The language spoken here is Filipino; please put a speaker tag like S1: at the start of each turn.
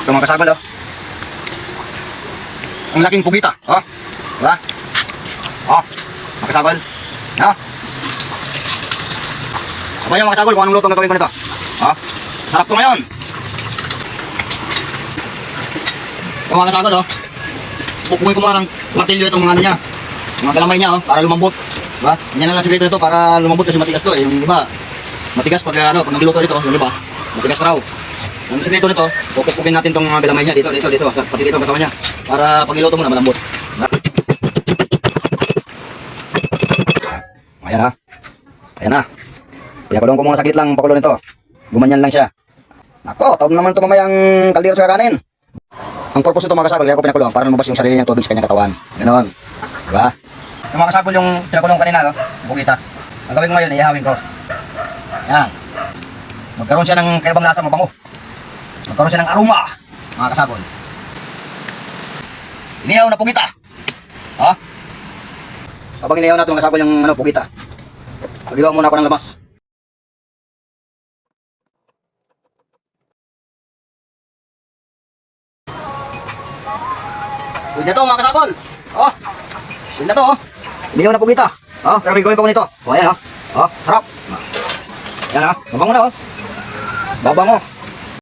S1: Ito mga kasagol, oh. Ang laking pugita, oh. Diba? Oh, mga kasagol. No? Aba yung mga kasagol kung anong luto ang gagawin ko nito. Oh, sarap to ngayon. Ito mga kasagol, oh. Pupukin ko muna ng martilyo itong mga ano niya. Mga galamay niya, oh, para lumambot. Diba? Yan lang ang sikreto nito para lumambot kasi matigas to, eh. Yung iba, matigas pag nagluto nito, yung iba, matigas raw. Ang sikreto nito, pupukin natin itong mga galamay niya dito, pati dito ang katawan niya. Para pag iluto mo na malambot. Ayan na. Ayan na. Pinakulong ko muna saglit lang pakulo nito. Gumanyan lang siya. Ako, taon naman ito mamayang kaldero sa kakanin. Ang purpose nito mga kasagol, kaya ko pinakulong para lumabas yung sarili niyang tubig sa kanyang katawan. Ganon. Diba? Yung mga kasagol yung pinakulong kanina, no? Bukita. Ang gawin ko ngayon, ihawin ko. Yan. Magkaroon siya ng kaibang lasa, mabango. Magkaroon siya ng aroma, mga kasagol. Inihaw na pugita. Ha? Habang inihaw natin mga kasagol yung pugita. Pag-iwan muna ako ng labas. Pwede na to mga kasagol. Oh. Pwede na to, oh. Inihaw na pugita. Oh, pero may gawin pa ko nito. Oh, ayan, oh. Oh, sarap. Ayan, oh. Mabango na, oh. Babango.